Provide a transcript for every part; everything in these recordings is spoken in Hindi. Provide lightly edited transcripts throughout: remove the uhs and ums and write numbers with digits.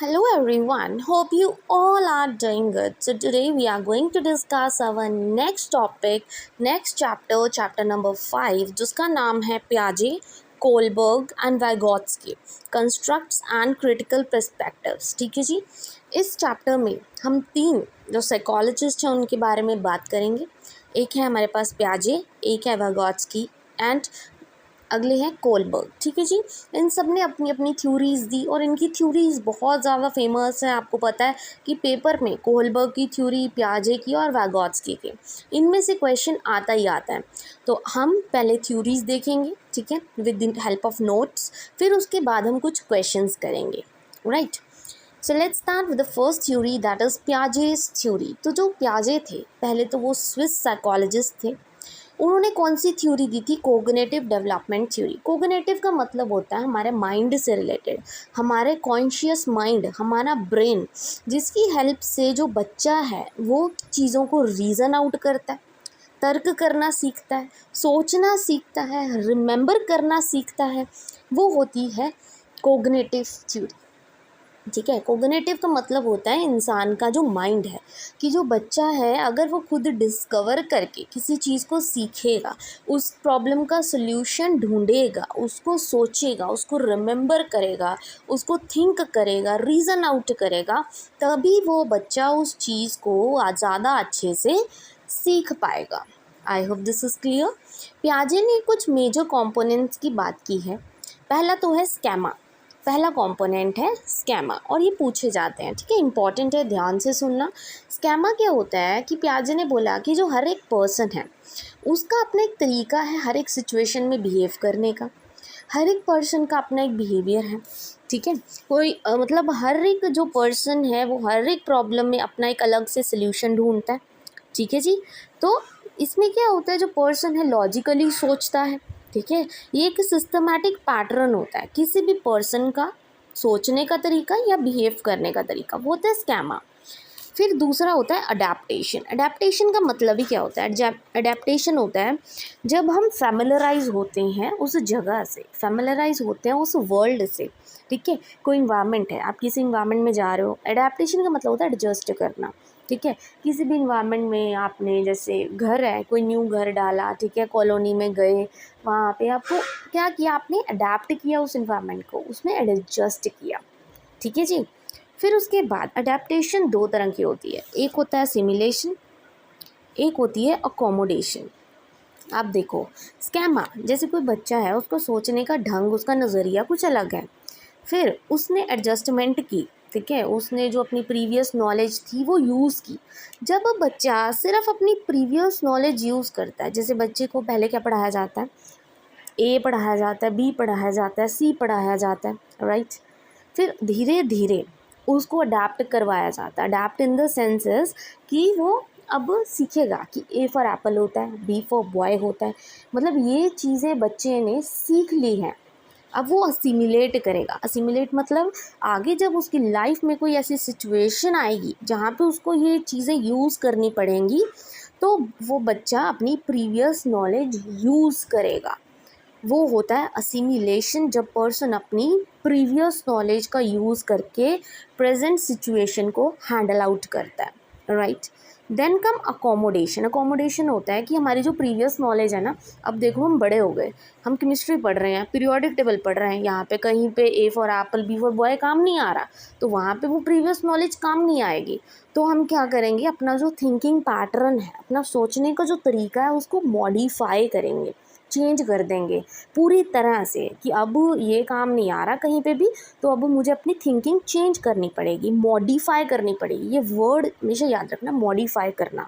Hello everyone, hope you all are doing good. So today we are going to discuss our next topic, next chapter number 5 जिसका नाम है प्याजे, Kohlberg and Vygotsky constructs and critical perspectives. ठीक है जी। इस चैप्टर में हम 3 जो साइकोलॉजिस्ट हैं उनके बारे में बात करेंगे। एक है हमारे पास प्याजे, एक है वाइगॉत्स्की एंड अगले हैं कोलबर्ग। ठीक है जी। इन सब ने अपनी अपनी थ्योरीज दी और इनकी थ्योरीज बहुत ज़्यादा फेमस है। आपको पता है कि पेपर में कोलबर्ग की थ्योरी, प्याजे की और वाइगॉत्स्की की, इनमें से क्वेश्चन आता ही आता है। तो हम पहले थ्योरीज देखेंगे, ठीक है, with the help of notes. फिर उसके बाद हम कुछ क्वेश्चंस करेंगे, right. So let's start with the first theory, that is Piaget's theory. तो जो प्याजे थे, पहले तो वो स्विस साइकोलॉजिस्ट थे। उन्होंने कौन सी थ्योरी दी थी? Cognitive development theory. कोग्निटिव का मतलब होता है हमारे माइंड से रिलेटेड, हमारे कॉन्शियस माइंड, हमारा ब्रेन, जिसकी हेल्प से जो बच्चा है वो चीज़ों को रीज़न आउट करता है, तर्क करना सीखता है, सोचना सीखता है, रिमेंबर करना सीखता है, वो होती है कोग्निटिव थ्योरी। ठीक है। कोग्निटिव का मतलब होता है इंसान का जो माइंड है, कि जो बच्चा है अगर वो खुद डिस्कवर करके किसी चीज़ को सीखेगा, उस प्रॉब्लम का सल्यूशन ढूंढेगा, उसको सोचेगा, उसको रिमेंबर करेगा, उसको थिंक करेगा, रीज़न आउट करेगा, तभी वो बच्चा उस चीज़ को ज़्यादा अच्छे से सीख पाएगा। I hope this is clear. पियाजे ने कुछ मेजर कंपोनेंट्स की बात की है। पहला तो है स्कैमा। पहला कंपोनेंट है स्कैमा और ये पूछे जाते हैं, ठीक है, इंपॉर्टेंट है, ध्यान से सुनना। स्कैमा क्या होता है कि प्याजे ने बोला कि जो हर एक पर्सन है उसका अपना एक तरीका है हर एक सिचुएशन में बिहेव करने का। हर एक पर्सन का अपना एक बिहेवियर है, ठीक है। कोई मतलब हर एक जो पर्सन है वो हर एक प्रॉब्लम में अपना एक अलग से सल्यूशन ढूंढता है, ठीक है जी। तो इसमें क्या होता है, जो पर्सन है लॉजिकली सोचता है, ठीक है। ये एक सिस्टमैटिक पैटर्न होता है किसी भी पर्सन का सोचने का तरीका या बिहेव करने का तरीका, वो होता है स्कैमा। फिर दूसरा होता है अडेप्टेशन। अडेप्टेशन का मतलब ही क्या होता है? अडेप्टेशन होता है जब हम फैमिलराइज होते हैं उस जगह से, फैमिलराइज होते हैं उस वर्ल्ड से, ठीक है। कोई इन्वायरमेंट है, आप किसी इन्वायरमेंट में जा रहे हो, अडेप्टेशन का मतलब होता है एडजस्ट करना, ठीक है। किसी भी इन्वायरमेंट में आपने, जैसे घर है, कोई न्यू घर डाला, ठीक है, कॉलोनी में गए, वहाँ पे आपको क्या किया, आपने अडेप्ट किया उस इन्वायरमेंट को, उसमें एडजस्ट किया, ठीक है जी। फिर उसके बाद अडेप्टेशन 2 तरह की होती है, एक होता है सिमुलेशन, एक होती है अकोमोडेशन। आप देखो, स्कैमा जैसे कोई बच्चा है, उसको सोचने का ढंग, उसका नज़रिया कुछ अलग है, फिर उसने एडजस्टमेंट की, ठीक है, उसने जो अपनी प्रीवियस नॉलेज थी वो यूज़ की। जब बच्चा सिर्फ अपनी प्रीवियस नॉलेज यूज़ करता है, जैसे बच्चे को पहले क्या पढ़ाया जाता है, ए पढ़ाया जाता है, बी पढ़ाया जाता है, सी पढ़ाया जाता है, राइट। फिर धीरे धीरे उसको अडेप्ट करवाया जाता है। अडेप्ट इन द सेंसेस कि वो अब सीखेगा कि ए फॉर एप्पल होता है, बी फॉर बॉय होता है, मतलब ये चीज़ें बच्चे ने सीख ली हैं। अब वो असिमिलेट करेगा। असिमिलेट मतलब आगे जब उसकी लाइफ में कोई ऐसी सिचुएशन आएगी जहाँ पे उसको ये चीज़ें यूज़ करनी पड़ेंगी, तो वो बच्चा अपनी प्रीवियस नॉलेज यूज़ करेगा। वो होता है असिमिलेशन, जब पर्सन अपनी प्रीवियस नॉलेज का यूज़ करके प्रेजेंट सिचुएशन को हैंडल आउट करता है, right. Then come accommodation. Accommodation होता है कि हमारी जो प्रीवियस नॉलेज है ना, अब देखो हम बड़े हो गए, हम केमिस्ट्री पढ़ रहे हैं, पीरियोडिक टेबल पढ़ रहे हैं, यहाँ पे कहीं पे A for apple, B for boy काम नहीं आ रहा, तो वहाँ पे वो प्रीवियस नॉलेज काम नहीं आएगी। तो हम क्या करेंगे, अपना जो थिंकिंग पैटर्न है, अपना सोचने का जो तरीका है, उसको मॉडिफाई करेंगे, चेंज कर देंगे पूरी तरह से, कि अब ये काम नहीं आ रहा कहीं पे भी, तो अब मुझे अपनी थिंकिंग चेंज करनी पड़ेगी, मॉडिफाई करनी पड़ेगी। ये वर्ड हमेशा याद रखना, मॉडिफाई करना।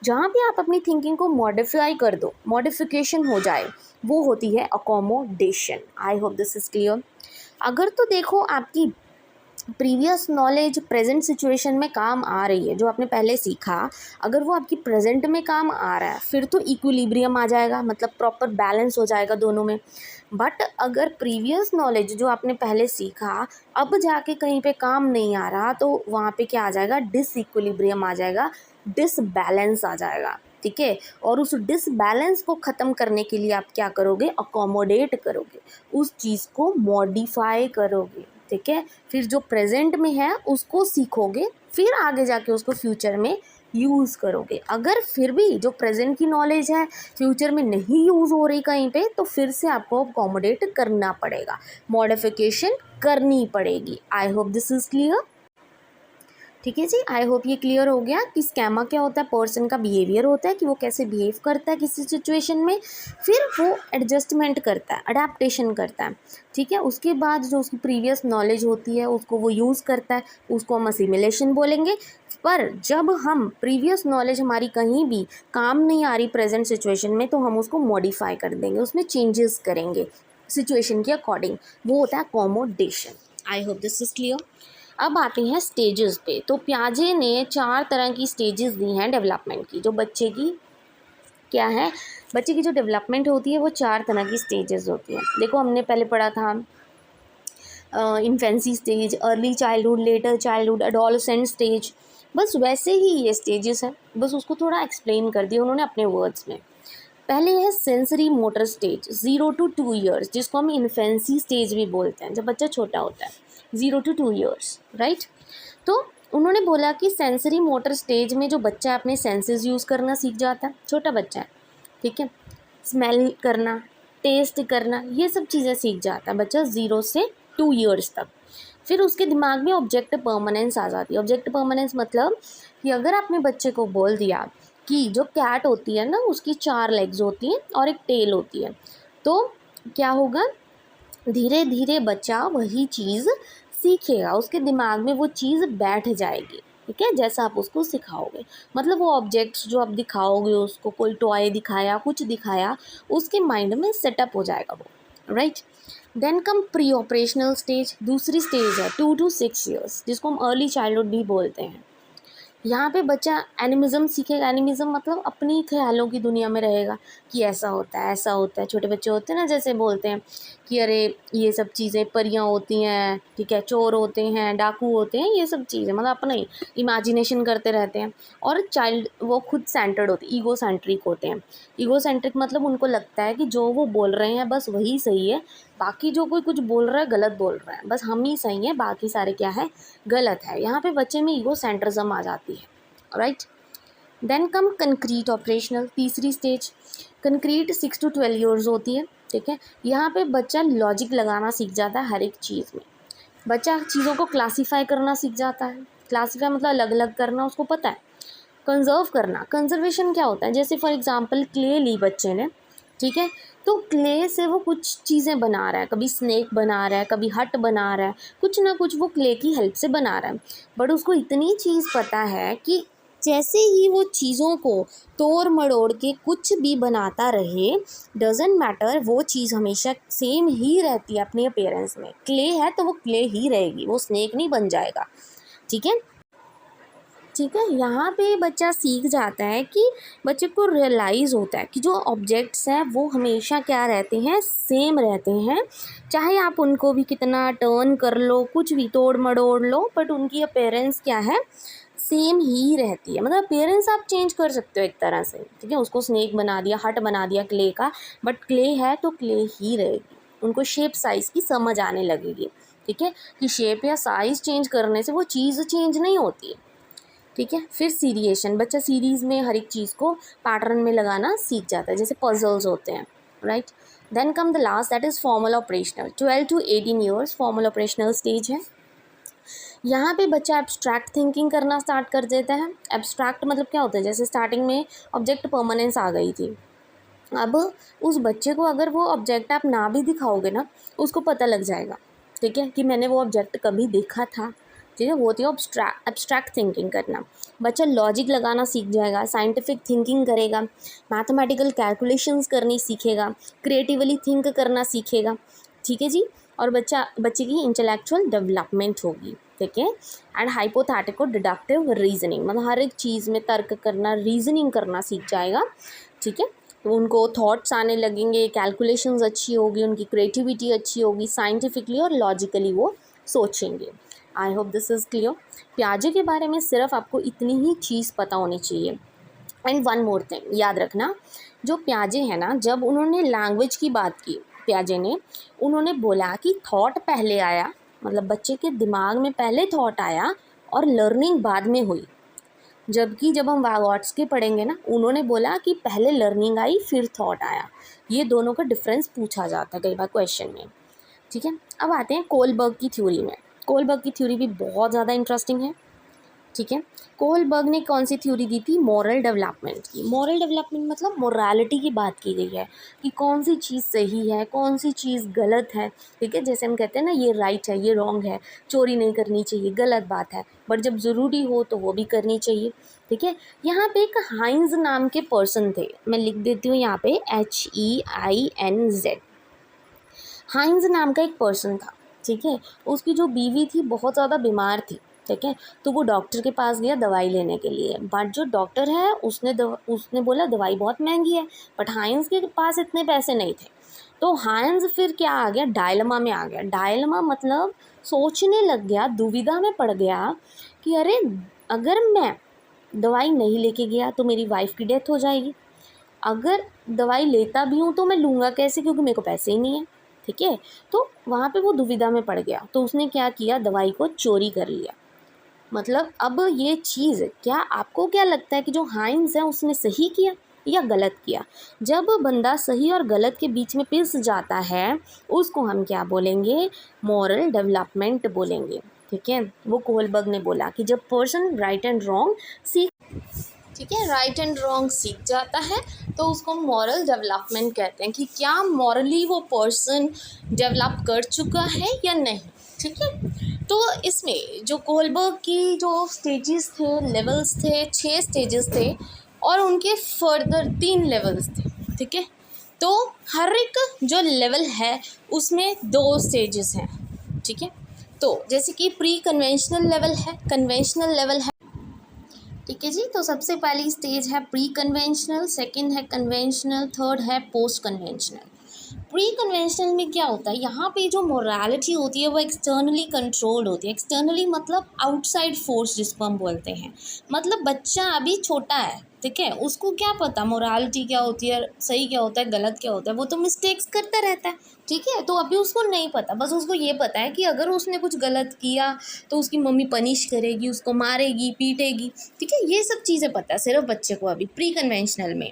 जहाँ भी आप अपनी थिंकिंग को मॉडिफाई कर दो, मॉडिफिकेशन हो जाए, वो होती है accommodation. I hope this is clear. अगर तो देखो आपकी प्रीवियस नॉलेज प्रेजेंट सिचुएशन में काम आ रही है, जो आपने पहले सीखा, अगर वो आपकी प्रेजेंट में काम आ रहा है, फिर तो इक्विलिब्रियम आ जाएगा, मतलब प्रॉपर बैलेंस हो जाएगा दोनों में। बट अगर प्रीवियस नॉलेज जो आपने पहले सीखा अब जाके कहीं पे काम नहीं आ रहा, तो वहाँ पे क्या आ जाएगा, डिसइक्विलिब्रियम आ जाएगा, डिसबैलेंस आ जाएगा, ठीक है। और उस डिसबैलेंस को ख़त्म करने के लिए आप क्या करोगे, अकोमोडेट करोगे, उस चीज़ को मॉडिफाई करोगे, ठीक है। फिर जो प्रेजेंट में है उसको सीखोगे, फिर आगे जाके उसको फ्यूचर में यूज़ करोगे। अगर फिर भी जो प्रेजेंट की नॉलेज है फ्यूचर में नहीं यूज़ हो रही कहीं पे, तो फिर से आपको अकोमोडेट करना पड़ेगा, मॉडिफिकेशन करनी पड़ेगी। आई होप दिस इज़ क्लियर। ठीक है जी, आई होप ये क्लियर हो गया कि स्कैमा क्या होता है, पर्सन का बिहेवियर होता है कि वो कैसे बिहेव करता है किसी सिचुएशन में, फिर वो एडजस्टमेंट करता है, अडेप्टेशन करता है। ठीक है, उसके बाद जो उसकी प्रीवियस नॉलेज होती है उसको वो यूज़ करता है, उसको हम असिमिलेशन बोलेंगे। पर जब हम प्रीवियस नॉलेज हमारी कहीं भी काम नहीं आ रही प्रेजेंट सिचुएशन में, तो हम उसको मॉडिफाई कर देंगे, उसमें चेंजेस करेंगे सिचुएशन के अकॉर्डिंग, वो होता है accommodation. I hope this is clear. अब आते हैं स्टेजेस पे। तो पियाजे ने 4 तरह की स्टेजेस दी हैं डेवलपमेंट की। जो बच्चे की क्या है, बच्चे की जो डेवलपमेंट होती है वो 4 तरह की स्टेजेस होती है। देखो हमने पहले पढ़ा था infancy stage, early childhood, letter childhood, adolescent stage. बस वैसे ही ये स्टेजेस हैं, बस उसको थोड़ा एक्सप्लेन कर दिया उन्होंने अपने वर्ड्स में। पहले है sensory motor stage 0 to 2 years, जिसको हम इन्फेंसी स्टेज भी बोलते हैं, जब बच्चा छोटा होता है 0 to 2 ईयर्स, राइट। तो उन्होंने बोला कि सेंसरी मोटर स्टेज में जो बच्चा अपने सेंसेस यूज़ करना सीख जाता है, छोटा बच्चा है, ठीक है, स्मेल करना, टेस्ट करना, ये सब चीज़ें सीख जाता है बच्चा 0 से 2 ईयर्स तक। फिर उसके दिमाग में ऑब्जेक्ट परमानेंस आ जाती है। ऑब्जेक्ट परमानेंस मतलब कि अगर आपने बच्चे को बोल दिया कि जो कैट होती है ना उसकी 4 लेग्स होती हैं और एक टेल होती है, तो क्या होगा, धीरे धीरे बच्चा वही चीज़ सीखेगा, उसके दिमाग में वो चीज़ बैठ जाएगी। ठीक है, जैसा आप उसको सिखाओगे, मतलब वो ऑब्जेक्ट्स जो आप दिखाओगे उसको, कोई टॉय दिखाया, कुछ दिखाया, उसके माइंड में सेटअप हो जाएगा वो, right. Then come pre operational stage, दूसरी स्टेज है 2 to 6 ईयर्स, जिसको हम अर्ली चाइल्डहुड भी बोलते हैं। यहाँ पे बच्चा एनिमिज़्म सीखेगा। एनिमिज़्म मतलब अपनी ख्यालों की दुनिया में रहेगा कि ऐसा होता है, ऐसा होता है। छोटे बच्चे होते हैं ना, जैसे बोलते हैं कि अरे ये सब चीज़ें परियां होती हैं, ठीक है, चोर होते हैं, डाकू होते हैं, ये सब चीज़ें मतलब अपना ही इमेजिनेशन करते रहते हैं। और चाइल्ड वो खुद सेंटर्ड होते, ईगो सेंट्रिक होते हैं। ईगो सेंट्रिक मतलब उनको लगता है कि जो वो बोल रहे हैं बस वही सही है, बाकी जो कोई कुछ बोल रहा है गलत बोल रहा है, बस हम ही सही हैं, बाकी सारे क्या है, गलत है। यहाँ पे बच्चे में ईगो सेंट्रिज्म आ जाती है, right. Then come concrete operational, तीसरी स्टेज। कंक्रीट 6 to 12 ईयर्स होती है, ठीक है। यहाँ पे बच्चा लॉजिक लगाना सीख जाता है हर एक चीज़ में। बच्चा चीज़ों को क्लासीफाई करना सीख जाता है। क्लासीफाई मतलब अलग अलग करना उसको पता है। कंजर्व करना, कंजर्वेशन क्या होता है, जैसे फॉर एग्जांपल क्ले ली बच्चे ने, ठीक है, तो क्ले से वो कुछ चीज़ें बना रहा है, कभी स्नेक बना रहा है, कभी हट बना रहा है, कुछ ना कुछ वो क्ले की हेल्प से बना रहा है। बट उसको इतनी चीज़ पता है कि जैसे ही वो चीज़ों को तोड़ मड़ोड़ के कुछ भी बनाता रहे, डजेंट मैटर, वो चीज़ हमेशा सेम ही रहती है अपने अपीयरेंस में। क्ले है तो वो क्ले ही रहेगी, वो स्नेक नहीं बन जाएगा, ठीक है। ठीक है, यहाँ पे बच्चा सीख जाता है कि बच्चे को रियलाइज़ होता है कि जो ऑब्जेक्ट्स हैं वो हमेशा क्या रहते हैं, सेम रहते हैं। चाहे आप उनको भी कितना टर्न कर लो, कुछ भी तोड़ मड़ोड़ लो, बट उनकी अपीयरेंस क्या है, सेम ही रहती है। मतलब अपीयरेंस आप चेंज कर सकते हो एक तरह से, ठीक है। उसको स्नेक बना दिया, हट बना दिया क्ले का, बट क्ले है तो क्ले ही रहेगी। उनको शेप साइज़ की समझ आने लगेगी, ठीक है, कि शेप या साइज़ चेंज करने से वो चीज़ चेंज नहीं होती, ठीक है। फिर सीरिएशन, बच्चा सीरीज़ में हर एक चीज़ को पैटर्न में लगाना सीख जाता है, जैसे पजल्स होते हैं, right. Then come the last, that is formal operational, 12 to 18 years formal operational stage है। यहाँ पे बच्चा एब्स्ट्रैक्ट थिंकिंग करना स्टार्ट कर देता है। एब्स्ट्रैक्ट मतलब क्या होता है, जैसे स्टार्टिंग में ऑब्जेक्ट परमानेंस आ गई थी, अब उस बच्चे को अगर वो ऑब्जेक्ट आप ना भी दिखाओगे ना, उसको पता लग जाएगा, ठीक है, कि मैंने वो ऑब्जेक्ट कभी देखा था, ठीक है। वो होती है एब्स्ट्रैक्ट थिंकिंग करना। बच्चा लॉजिक लगाना सीख जाएगा, साइंटिफिक थिंकिंग करेगा, मैथमेटिकल कैलकुलेशंस करनी सीखेगा, क्रिएटिवली थिंक करना सीखेगा, ठीक है जी। और बच्चे की इंटेलेक्चुअल डेवलपमेंट होगी, ठीक है। एंड हाइपोथेटिकल डिडक्टिव रीजनिंग, मतलब हर एक चीज़ में तर्क करना, रीजनिंग करना सीख जाएगा, ठीक है। तो उनको थॉट्स आने लगेंगे, कैलकुलेशंस अच्छी होगी, उनकी क्रिएटिविटी अच्छी होगी, साइंटिफिकली और लॉजिकली वो सोचेंगे। I hope this is clear. पियाजे के बारे में सिर्फ आपको इतनी ही चीज़ पता होनी चाहिए। एंड वन मोर थिंग याद रखना, जो पियाजे है ना, जब उन्होंने लैंग्वेज की बात की, पियाजे ने, उन्होंने बोला कि थॉट पहले आया, मतलब बच्चे के दिमाग में पहले थॉट आया और लर्निंग बाद में हुई। जबकि जब हम वागॉट्स्की पढ़ेंगे ना, उन्होंने बोला कि पहले लर्निंग आई फिर थॉट आया। ये दोनों का डिफरेंस पूछा जाता है कई बार क्वेश्चन में। ठीक है, अब आते हैं कोलबर्ग की थ्योरी में। कोलबर्ग की थ्योरी भी बहुत ज़्यादा इंटरेस्टिंग है। ठीक है, कोलबर्ग ने कौन सी थ्योरी दी थी? मॉरल डेवलपमेंट की। मॉरल डेवलपमेंट मतलब मोरालिटी की बात की गई है कि कौन सी चीज़ सही है, कौन सी चीज़ गलत है। ठीक है, जैसे हम कहते हैं ना, ये राइट है, ये रॉन्ग है, चोरी नहीं करनी चाहिए, गलत बात है, बट जब ज़रूरी हो तो वो भी करनी चाहिए। ठीक है, यहाँ पे एक हाइंज नाम के पर्सन थे, मैं लिख देती हूँ यहाँ पे HEINZ। हाइंज नाम का एक पर्सन था। ठीक है, उसकी जो बीवी थी बहुत ज़्यादा बीमार थी। ठीक है, तो वो डॉक्टर के पास गया दवाई लेने के लिए, बट जो डॉक्टर है उसने बोला दवाई बहुत महंगी है, बट हाइंज के पास इतने पैसे नहीं थे। तो हाइंज फिर क्या आ गया? डायलमा में आ गया। डायलमा मतलब सोचने लग गया, दुविधा में पड़ गया कि अरे अगर मैं दवाई नहीं लेके गया तो मेरी वाइफ की डेथ हो जाएगी, अगर दवाई लेता भी हूँ तो मैं लूँगा कैसे, क्योंकि मेरे को पैसे ही नहीं है। ठीक है, तो वहाँ पे वो दुविधा में पड़ गया, तो उसने क्या किया? दवाई को चोरी कर लिया। मतलब अब ये चीज़, क्या आपको क्या लगता है कि जो हाइंस है उसने सही किया या गलत किया? जब बंदा सही और गलत के बीच में पिस जाता है, उसको हम क्या बोलेंगे? मॉरल डेवलपमेंट बोलेंगे। ठीक है, वो कोहलबर्ग ने बोला कि जब पर्सन राइट एंड रॉन्ग सीख, ठीक है, राइट एंड रॉन्ग सीख जाता है तो उसको मॉरल डेवलपमेंट कहते हैं कि क्या मॉरली वो पर्सन डेवलप कर चुका है या नहीं। ठीक है, तो इसमें जो कोहलबर्ग की जो स्टेजेस थे, लेवल्स थे, 6 स्टेजेस थे और उनके फर्दर 3 लेवल्स थे। ठीक है, तो हर एक जो लेवल है उसमें 2 स्टेजेस हैं। ठीक है, तो जैसे कि प्री कन्वेंशनल लेवल है, कन्वेंशनल लेवल है। ठीक है जी, तो सबसे पहली स्टेज है प्री कन्वेंशनल, सेकंड है कन्वेंशनल, थर्ड है पोस्ट कन्वेंशनल। प्री कन्वेंशनल में क्या होता है? यहाँ पे जो मोरालिटी होती है वो एक्सटर्नली कंट्रोल्ड होती है। एक्सटर्नली मतलब आउटसाइड फोर्स जिसको हम बोलते हैं। मतलब बच्चा अभी छोटा है, ठीक है, उसको क्या पता मोरालिटी क्या होती है, सही क्या होता है, गलत क्या होता है, वो तो मिस्टेक्स करता रहता है। ठीक है, तो अभी उसको नहीं पता, बस उसको ये पता है कि अगर उसने कुछ गलत किया तो उसकी मम्मी पनिश करेगी, उसको मारेगी, पीटेगी। ठीक है, ये सब चीज़ें पता है सिर्फ बच्चे को अभी प्री कन्वेंशनल में।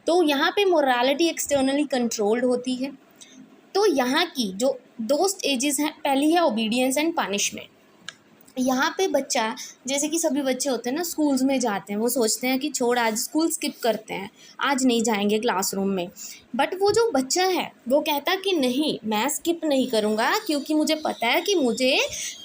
तो यहाँ पे मोरालिटी एक्सटर्नली कंट्रोल्ड होती है। तो यहाँ की जो 2 स्टेजेस हैं, पहली है ओबीडियंस एंड पनिशमेंट। यहाँ पे बच्चा, जैसे कि सभी बच्चे होते हैं ना, स्कूल्स में जाते हैं, वो सोचते हैं कि छोड़ आज स्कूल स्किप करते हैं, आज नहीं जाएंगे क्लासरूम में। बट वो जो बच्चा है वो कहता कि नहीं, मैं स्किप नहीं करूँगा क्योंकि मुझे पता है कि मुझे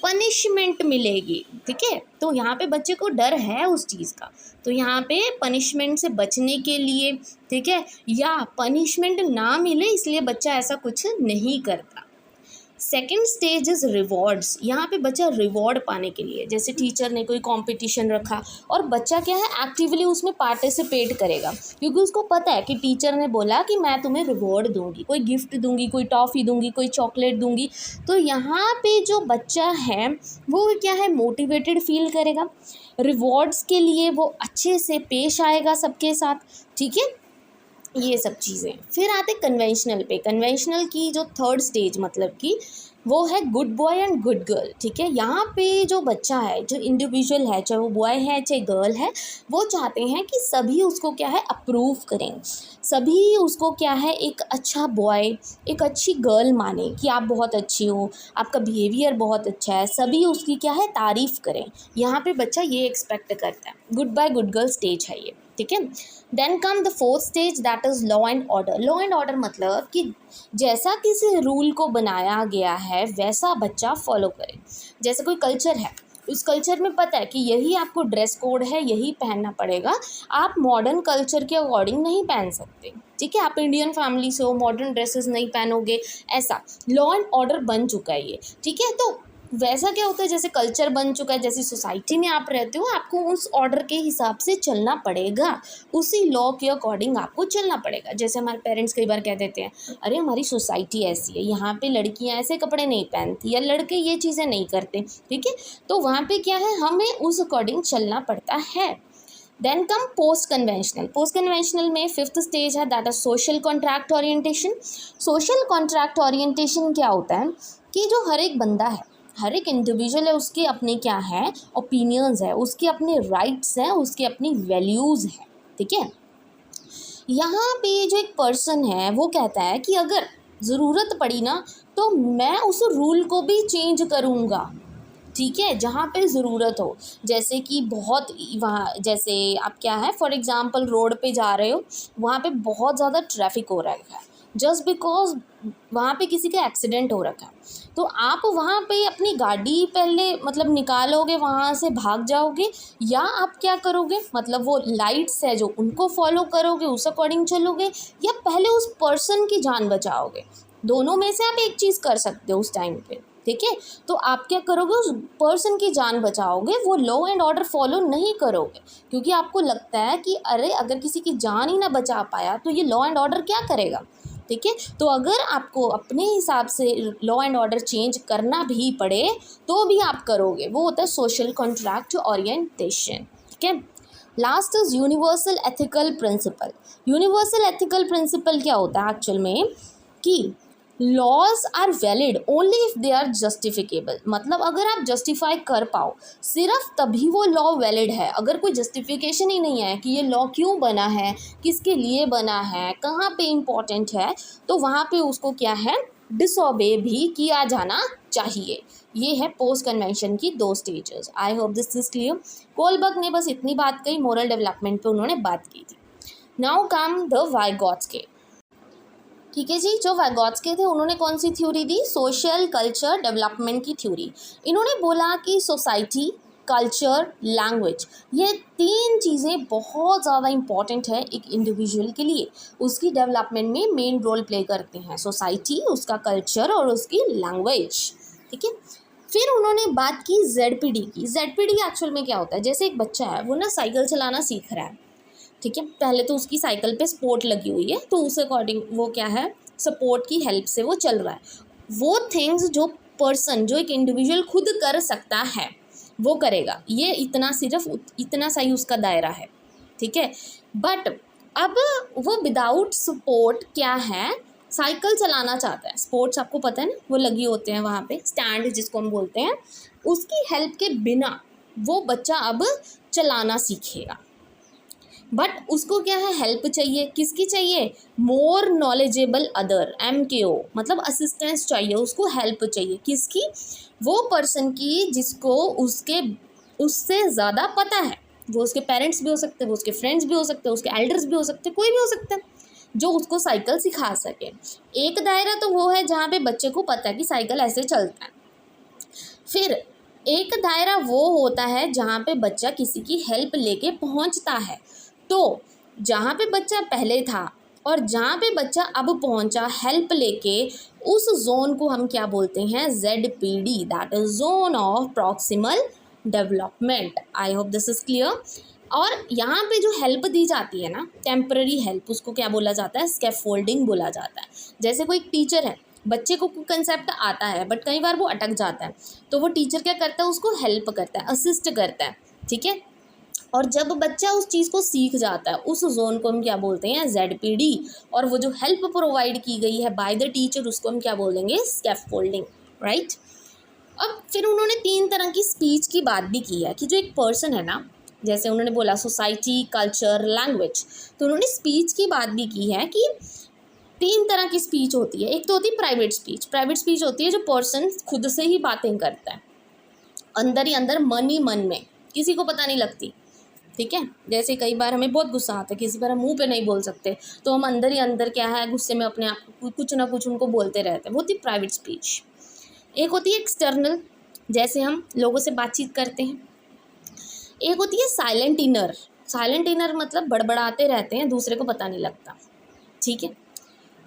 पनिशमेंट मिलेगी। ठीक है, तो यहाँ पे बच्चे को डर है उस चीज़ का, तो यहाँ पे पनिशमेंट से बचने के लिए, ठीक है, या पनिशमेंट ना मिले इसलिए बच्चा ऐसा कुछ नहीं करता। Second stage is rewards. यहाँ पे बच्चा रिवॉर्ड पाने के लिए, जैसे टीचर ने कोई कंपटीशन रखा और बच्चा क्या है, एक्टिवली उसमें पार्टिसिपेट करेगा, क्योंकि उसको पता है कि टीचर ने बोला कि मैं तुम्हें रिवॉर्ड दूंगी, कोई गिफ्ट दूंगी, कोई टॉफ़ी दूंगी, कोई चॉकलेट दूंगी। तो यहाँ पे जो बच्चा है वो क्या है, मोटिवेटेड फील करेगा, रिवॉर्ड्स के लिए वो अच्छे से पेश आएगा सबके साथ। ठीक है, ये सब चीज़ें। फिर आते कन्वेंशनल पे। कन्वेंशनल की जो थर्ड स्टेज मतलब कि वो है good boy and good girl. ठीक है, यहाँ पे जो बच्चा है, जो इंडिविजुअल है, चाहे वो बॉय है चाहे गर्ल है, वो चाहते हैं कि सभी उसको क्या है, अप्रूव करें, सभी उसको क्या है, एक अच्छा बॉय, एक अच्छी गर्ल माने कि आप बहुत अच्छी हो, आपका बिहेवियर बहुत अच्छा है, सभी उसकी क्या है, तारीफ़ करें। यहाँ पे बच्चा ये एक्सपेक्ट करता है। Good boy good girl stage है ये। ठीक है, then come the fourth stage, that is law and order. Law and order मतलब कि जैसा किसी रूल को बनाया गया है वैसा बच्चा फॉलो करे। जैसे कोई कल्चर है, उस कल्चर में पता है कि यही आपको ड्रेस कोड है, यही पहनना पड़ेगा, आप मॉडर्न कल्चर के अकॉर्डिंग नहीं पहन सकते। ठीक है, आप इंडियन फैमिली से हो, मॉडर्न ड्रेसेस नहीं पहनोगे, ऐसा लॉ एंड ऑर्डर बन चुका है ये। ठीक है, तो वैसा क्या होता है, जैसे कल्चर बन चुका है, जैसी सोसाइटी में आप रहते हो, आपको उस ऑर्डर के हिसाब से चलना पड़ेगा, उसी लॉ के अकॉर्डिंग आपको चलना पड़ेगा। जैसे हमारे पेरेंट्स कई बार कह देते हैं, अरे हमारी सोसाइटी ऐसी है, यहाँ पे लड़कियाँ ऐसे कपड़े नहीं पहनती या लड़के ये चीज़ें नहीं करते। ठीक है, तो वहाँ पे क्या है, हमें उस अकॉर्डिंग चलना पड़ता है। Then come post conventional. Post conventional में फिफ्थ स्टेज है, that is social contract orientation. Social contract orientation क्या होता है कि जो हर एक बंदा है, हर एक इंडिविजुअल है, उसके अपने क्या है ओपिनियंस है, उसके अपने राइट्स हैं, उसके अपनी वैल्यूज़ हैं, ठीक है। यहाँ पे जो एक पर्सन है वो कहता है कि अगर ज़रूरत पड़ी ना तो मैं उस रूल को भी चेंज करूँगा, ठीक है, जहाँ पे ज़रूरत हो। जैसे कि बहुत वहाँ, जैसे आप क्या है फॉर एग्ज़ाम्पल रोड पे जा रहे हो, वहाँ पे बहुत ज़्यादा ट्रैफिक हो रखा है, जस्ट बिकॉज वहाँ पे किसी का एक्सीडेंट हो रखा है, तो आप वहाँ पे अपनी गाड़ी पहले मतलब निकालोगे, वहाँ से भाग जाओगे, या आप क्या करोगे मतलब वो लाइट्स है जो उनको फॉलो करोगे, उस अकॉर्डिंग चलोगे, या पहले उस पर्सन की जान बचाओगे। दोनों में से आप एक चीज़ कर सकते हो उस टाइम पे, ठीक है। तो आप क्या करोगे, उस पर्सन की जान बचाओगे, वो लॉ एंड ऑर्डर फॉलो नहीं करोगे, क्योंकि आपको लगता है कि अरे अगर किसी की जान ही ना बचा पाया तो ये लॉ एंड ऑर्डर क्या करेगा, ठीक है। तो अगर आपको अपने हिसाब से लॉ एंड ऑर्डर चेंज करना भी पड़े तो भी आप करोगे, वो होता है सोशल कॉन्ट्रैक्ट ओरिएंटेशन, ठीक है। Last is universal ethical principle. Universal ethical principle क्या होता है एक्चुअल में कि laws are valid only if they are justifiable, मतलब अगर आप जस्टिफाई कर पाओ सिर्फ तभी वो लॉ वैलिड है। अगर कोई जस्टिफिकेशन ही नहीं है कि ये लॉ क्यों बना है, किसके लिए बना है, कहाँ पे इम्पोर्टेंट है, तो वहाँ पे उसको क्या है डिसओबे भी किया जाना चाहिए। ये है पोस्ट कन्वेंशन की 2 stages. I hope this is clear. Kohlberg ने बस इतनी बात कही, मोरल डेवलपमेंट पे उन्होंने बात की थी। नाउ कम द वाइगॉट्स्की, ठीक है जी। जो वाइगॉट्स्की थे उन्होंने कौन सी थ्योरी दी, सोशल कल्चर डेवलपमेंट की थ्योरी। इन्होंने बोला कि सोसाइटी, कल्चर, लैंग्वेज, ये 3 चीज़ें बहुत ज़्यादा इंपॉर्टेंट है एक इंडिविजुअल के लिए, उसकी डेवलपमेंट में मेन रोल प्ले करते हैं सोसाइटी, उसका कल्चर और उसकी लैंग्वेज, ठीक है। फिर उन्होंने बात की जेडपीडी की। जेडपीडी एक्चुअल में क्या होता है, जैसे एक बच्चा है वो ना साइकिल चलाना सीख रहा है, ठीक है, पहले तो उसकी साइकिल पे सपोर्ट लगी हुई है, तो उस अकॉर्डिंग वो क्या है सपोर्ट की हेल्प से वो चल रहा है। वो थिंग्स जो पर्सन, जो एक इंडिविजुअल खुद कर सकता है वो करेगा, ये इतना सिर्फ इतना सही उसका दायरा है, ठीक है। बट अब वो विदाउट सपोर्ट क्या है साइकिल चलाना चाहता है, स्पोर्ट्स आपको पता है ना वो लगी होते हैं वहाँ पे स्टैंड जिसको हम बोलते हैं, उसकी हेल्प के बिना वो बच्चा अब चलाना सीखेगा। बट उसको क्या है हेल्प चाहिए, किसकी चाहिए, मोर नॉलेजेबल अदर, MKO मतलब असिस्टेंस चाहिए, उसको हेल्प चाहिए, किसकी, वो पर्सन की जिसको उससे ज़्यादा पता है। वो उसके पेरेंट्स भी हो सकते हैं, वो उसके फ्रेंड्स भी हो सकते हैं, उसके एल्डर्स भी हो सकते हैं, कोई भी हो सकता है जो उसको साइकिल सिखा सके। एक दायरा तो वो है जहाँ पे बच्चे को पता है कि साइकिल ऐसे चलता है। फिर एक दायरा वो होता है जहाँ पे बच्चा किसी की हेल्प लेके पहुँचता है। तो जहाँ पे बच्चा पहले था और जहाँ पे बच्चा अब पहुँचा हेल्प लेके, उस जोन को हम क्या बोलते हैं, ZPD, that is zone of proximal development. I hope this is clear. और यहाँ पे जो हेल्प दी जाती है ना, टेम्पररी हेल्प, उसको क्या बोला जाता है, स्कैफोल्डिंग बोला जाता है। जैसे कोई टीचर है, बच्चे को कंसेप्ट आता है बट कई बार वो अटक जाता है, तो वो टीचर क्या करता है, उसको हेल्प करता है, असिस्ट करता है, ठीक है। और जब बच्चा उस चीज़ को सीख जाता है, उस जोन को हम क्या बोलते हैं, ZPD। और वो जो हेल्प प्रोवाइड की गई है बाय द टीचर, उसको हम क्या बोलेंगे, स्कैफोल्डिंग, राइट। अब फिर उन्होंने 3 तरह की स्पीच की बात भी की है कि जो एक पर्सन है ना, जैसे उन्होंने बोला सोसाइटी, कल्चर, लैंग्वेज, तो उन्होंने स्पीच की बात भी की है कि 3 तरह की स्पीच होती है। एक तो होती है प्राइवेट स्पीच। प्राइवेट स्पीच होती है जो पर्सन खुद से ही बातें करता है, अंदर ही अंदर, मन ही मन में, किसी को पता नहीं लगती, ठीक है। जैसे कई बार हमें बहुत गुस्सा आता है, किसी पर हम मुंह पे नहीं बोल सकते, तो हम अंदर ही अंदर क्या है गुस्से में अपने आप को कुछ ना कुछ उनको बोलते रहते हैं, वो होती है प्राइवेट स्पीच। एक होती है एक्सटर्नल, जैसे हम लोगों से बातचीत करते हैं। एक होती है साइलेंट इनर। साइलेंट इनर मतलब बड़बड़ाते रहते हैं, दूसरे को पता नहीं लगता, ठीक है।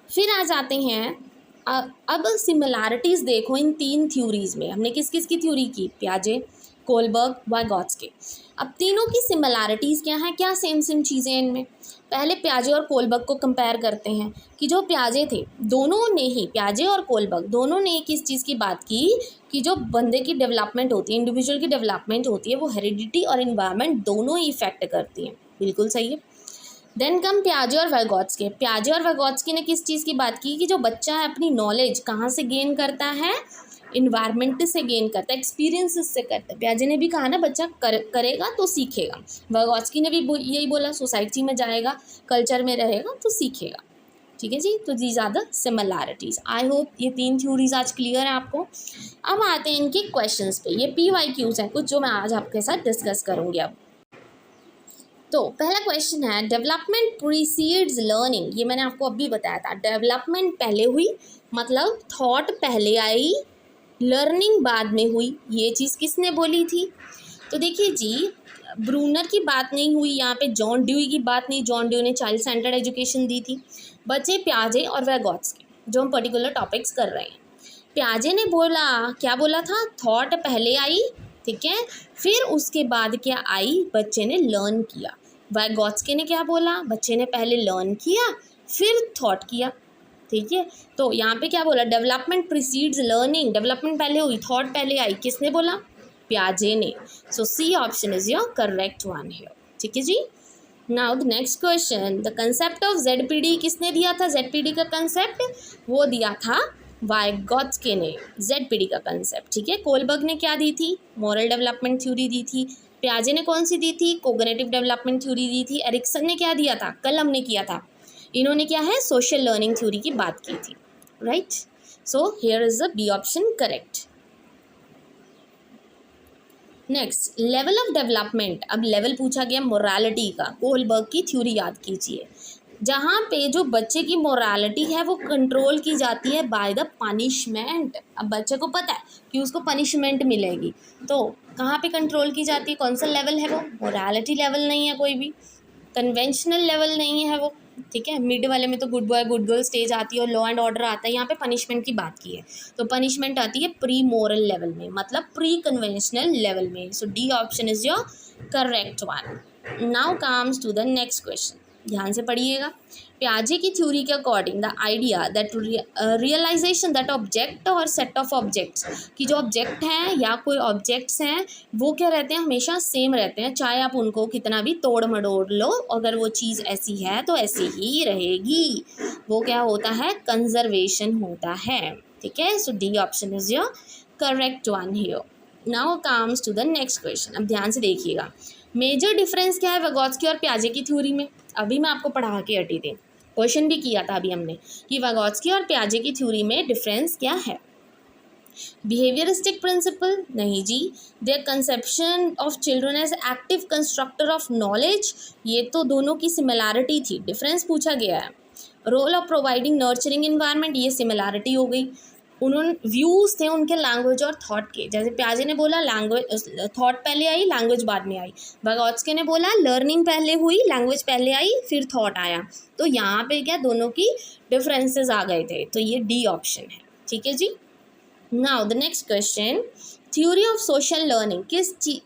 फिर आ जाते हैं अब सिमिलैरिटीज़ देखो इन 3 थ्योरीज़ में। हमने किस किस की थ्योरी की, पियाजे, कोलबर्ग, वाइगॉट्स्की। अब तीनों की सिमिलैरिटीज़ क्या हैं, क्या सेम सेम चीज़ें हैं इनमें। पहले पियाजे और कोलबर्ग को कंपेयर करते हैं कि जो पियाजे थे, दोनों ने ही, पियाजे और कोलबर्ग दोनों ने किस चीज़ की बात की कि जो बंदे की डेवलपमेंट होती है, इंडिविजुअल की डेवलपमेंट होती है, वो हेरिडिटी और इन्वायरमेंट दोनों ही इफेक्ट करती हैं। बिल्कुल सही है। देन कम पियाजे और वाइगॉट्स्की। पियाजे और वाइगॉट्स्की ने किस चीज़ की बात की कि जो बच्चा है अपनी नॉलेज कहाँ से गेन करता है, इन्वायरमेंट से गेन करता है, एक्सपीरियंस से करता है। पियाजे ने भी कहा ना बच्चा करेगा तो सीखेगा। वागोत्स्की ने भी यही बोला, सोसाइटी में जाएगा, कल्चर में रहेगा तो सीखेगा। ठीक है जी, तो these are the similarities. I hope ये 3 थ्योरीज आज क्लियर है आपको। अब आते हैं इनके क्वेश्चंस पे। ये PYQs हैं कुछ जो मैं आज आपके साथ डिस्कस करूँगी। अब तो पहला क्वेश्चन है, डेवलपमेंट प्रीसीड्स लर्निंग। ये मैंने आपको अभी बताया था, डेवलपमेंट पहले हुई, मतलब थॉट पहले आई, लर्निंग बाद में हुई। ये चीज़ किसने बोली थी? तो देखिए जी, ब्रूनर की बात नहीं हुई यहाँ पे, जॉन ड्यूई की बात नहीं, जॉन ड्यूई ने चाइल्ड सेंटर्ड एजुकेशन दी थी। बचे पियाजे और वैगोत्स्की, जो हम पर्टिकुलर टॉपिक्स कर रहे हैं। पियाजे ने बोला, क्या बोला था? थॉट पहले आई, ठीक है, फिर उसके बाद क्या आई? बच्चे ने लर्न किया। वाइगोत्स्की ने क्या बोला? बच्चे ने पहले लर्न किया फिर थॉट किया। ठीक है, तो यहाँ पे क्या बोला? डेवलपमेंट प्रीसीड्स लर्निंग, डेवलपमेंट पहले हुई, थॉट पहले आई। किसने बोला? पियाजे ने। So C option is your correct one here. ठीक है जी। Now the next question, the concept of ZPD किसने दिया था? ZPD का कंसेप्ट वो दिया था वाइगोत्स्की ने, ZPD का कंसेप्ट। ठीक है, कोलबर्ग ने क्या दी थी? मॉरल डेवलपमेंट थ्योरी दी थी। पियाजे ने कौन सी दी थी? कोग्निटिव डेवलपमेंट थ्योरी दी थी। एरिक्सन ने क्या दिया था? कलम ने किया था। इन्होंने क्या है? सोशल लर्निंग थ्योरी की बात की थी। Right, so here is the B option correct. Next, level of development. अब लेवल पूछा गया मोरालिटी का, कोलबर्ग की थ्योरी याद कीजिए, जहाँ पे जो बच्चे की मोरालिटी है वो कंट्रोल की जाती है बाय द पनिशमेंट। अब बच्चे को पता है कि उसको पनिशमेंट मिलेगी, तो कहाँ पे कंट्रोल की जाती है? कौन सा लेवल है वो? मोरालिटी लेवल नहीं है, कोई भी कन्वेंशनल लेवल नहीं है वो। ठीक है, मिड वाले में तो good boy good girl stage आती है और लॉ एंड ऑर्डर आता है। यहाँ पे पनिशमेंट की बात की है, तो पनिशमेंट आती है प्री मोरल लेवल में, मतलब प्री कन्वेंशनल लेवल में। So D option is your correct one. Now comes to the next question, ध्यान से पढ़िएगा। पियाजे की थ्योरी के according the idea that realization that object और सेट ऑफ ऑब्जेक्ट्स, कि जो ऑब्जेक्ट हैं या कोई ऑब्जेक्ट्स हैं वो क्या रहते हैं? हमेशा सेम रहते हैं, चाहे आप उनको कितना भी तोड़ मड़ोड़ लो, अगर वो चीज़ ऐसी है तो ऐसी ही रहेगी। वो क्या होता है? कंजर्वेशन होता है। ठीक है, so D option is your correct one here. Now comes to the next question. अब ध्यान से देखिएगा, मेजर डिफरेंस क्या है वाइगोत्स्की और पियाजे की थ्योरी में? अभी मैं आपको पढ़ा के हटी थी, क्वेश्चन भी किया था अभी हमने कि वाइगोत्स्की और पियाजे की थ्योरी में डिफरेंस क्या है? Behavioristic principle? नहीं जी। Their conception of children as active constructor of knowledge? ये तो दोनों की सिमिलैरिटी थी, डिफरेंस पूछा गया है। Role of providing nurturing environment, ये सिमिलैरिटी हो गई। उन्होंने व्यूज़ थे उनके लैंग्वेज और थॉट के, जैसे पियाजे ने बोला लैंग्वेज थॉट पहले आई, लैंग्वेज बाद में आई। वाइगोत्स्की ने बोला लर्निंग पहले हुई, लैंग्वेज पहले आई, फिर थॉट आया। तो यहाँ पे क्या दोनों की डिफरेंसेस आ गए थे, तो ये डी ऑप्शन है। ठीक है जी। Now the next question, theory of social learning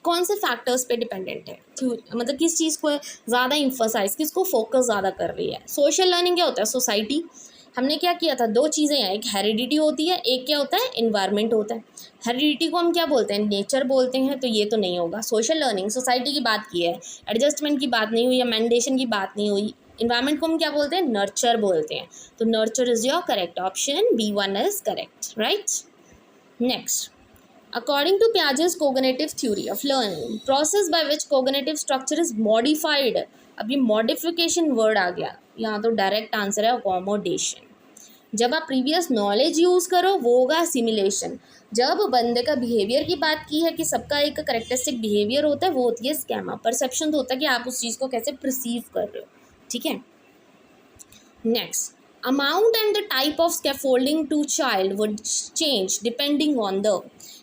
कौन से फैक्टर्स पे डिपेंडेंट है? मतलब किस चीज़ को ज़्यादा इम्फोसाइज, किसको फोकस ज़्यादा कर रही है? सोशल लर्निंग क्या होता है? सोसाइटी। हमने क्या किया था? 2 चीज़ें हैं, एक हेरिडिटी होती है, एक क्या होता है? इन्वायरमेंट होता है। हेरिडिटी को हम क्या बोलते हैं? नेचर बोलते हैं, तो ये तो नहीं होगा। सोशल लर्निंग सोसाइटी की बात की है, एडजस्टमेंट की बात नहीं हुई, या मैंडेशन की बात नहीं हुई। इन्वायरमेंट को हम क्या बोलते हैं? नर्चर बोलते हैं, तो nurture is your correct option, B1 is correct. Right, next, according to Piaget's cognitive theory of learning, process by which cognitive structure is modified। अब ये modification word आ गया, यहाँ तो डायरेक्ट आंसर है accommodation। जब आप प्रीवियस नॉलेज यूज़ करो वो होगा सिमुलेशन। जब बंदे का बिहेवियर की बात की है कि सबका एक करेक्टरिस्टिक बिहेवियर होता है, वो होती है स्कैमा। परसेप्शन तो होता है कि आप उस चीज़ को कैसे परसीव कर रहे हो। ठीक है, next, amount and the type of scaffolding to child would change depending on the,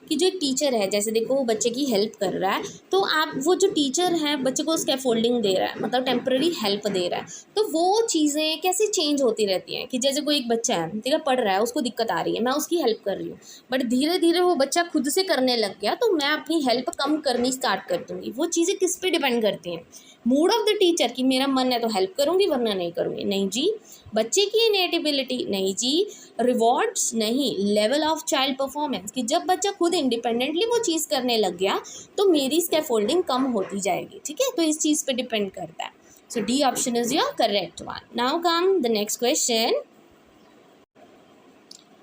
कि जो एक टीचर है, जैसे देखो वो बच्चे की हेल्प कर रहा है, तो आप वो जो टीचर है बच्चे को स्कैफोल्डिंग दे रहा है, मतलब टेम्पररी हेल्प दे रहा है, तो वो चीज़ें कैसे चेंज होती रहती हैं? कि जैसे कोई एक बच्चा है, ठीक है, पढ़ रहा है, उसको दिक्कत आ रही है, मैं उसकी हेल्प कर रही हूँ, बट धीरे धीरे वो बच्चा खुद से करने लग गया, तो मैं अपनी हेल्प कम करनी स्टार्ट कर दूँगी। वो चीज़ें किस पे डिपेंड करती हैं? मूड ऑफ द टीचर, कि मेरा मन है तो हेल्प करूँगी वरना नहीं करूँगी। नहीं जी। बच्चे की इनेट एबिलिटी? नहीं जी। रिवॉर्ड्स? नहीं। लेवल ऑफ चाइल्ड परफॉर्मेंस, कि जब बच्चा खुद इंडिपेंडेंटली वो चीज़ करने लग गया तो मेरी स्कैफोल्डिंग कम होती जाएगी। ठीक है, तो इस चीज़ पे डिपेंड करता है। So D option is your correct one. Now come the next question,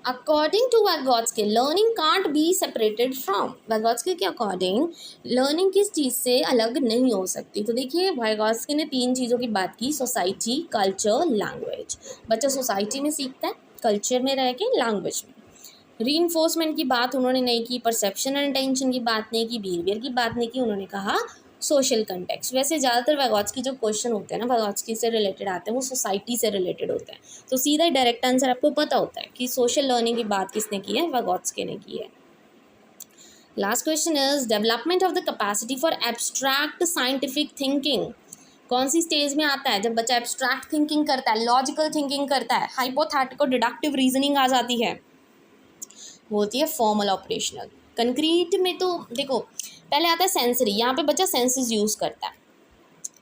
according to Vygotsky learning can't be separated from, Vygotsky के अकॉर्डिंग लर्निंग किस चीज़ से अलग नहीं हो सकती। तो देखिए वैगोत्स्की ने 3 चीज़ों की बात की, सोसाइटी, कल्चर, लैंग्वेज। बच्चा सोसाइटी में सीखता है, कल्चर में रह के, लैंग्वेज में। रीइंफोर्समेंट की बात उन्होंने नहीं की, परसेप्शन एंड अटेंशन की बात नहीं की, बिहेवियर की बात नहीं की, उन्होंने कहा सोशल कंटेक्स्ट। वैसे ज़्यादातर वैगोत्स्की जो क्वेश्चन होते हैं ना वैगोत्स्की से रिलेटेड आते हैं वो सोसाइटी से रिलेटेड होते हैं, तो सीधा डायरेक्ट आंसर आपको पता होता है कि सोशल लर्निंग की बात किसने की है, वैगोत्स्की ने की है। Last question is development of the capacity for abstract scientific thinking कौन सी स्टेज में आता है? जब बच्चा एब्स्ट्रैक्ट थिंकिंग करता है, लॉजिकल थिंकिंग करता है, हाइपोथेटिकल डिडक्टिव रीजनिंग आ जाती है, वो होती है फॉर्मल ऑपरेशनल। कंक्रीट में तो देखो पहले आता है सेंसरी, यहाँ पे बच्चा सेंसेस यूज़ करता है,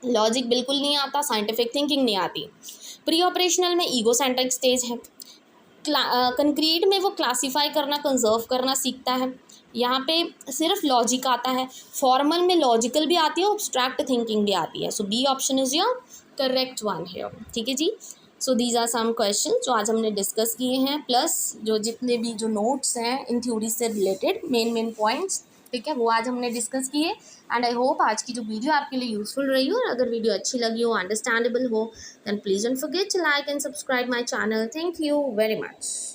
लॉजिक बिल्कुल नहीं आता, साइंटिफिक थिंकिंग नहीं आती। प्री ऑपरेशनल में ईगो सेंट्रिक स्टेज है। कंक्रीट में वो क्लासीफाई करना, कंजर्व करना सीखता है, यहाँ पे सिर्फ लॉजिक आता है। फॉर्मल में लॉजिकल भी आती है, एब्स्ट्रैक्ट थिंकिंग भी आती है। So B option is your correct one here, ठीक है जी। So these are some question जो आज हमने डिस्कस किए हैं, प्लस जो जितने भी जो नोट्स हैं इन थ्योरी से रिलेटेड मेन पॉइंट्स, ठीक है, वो आज हमने डिस्कस किए। एंड आई होप आज की जो वीडियो आपके लिए यूजफुल रही हो, और अगर वीडियो अच्छी लगी हो, अंडरस्टैंडेबल हो, then please don't forget to like and subscribe my channel. Thank you very much.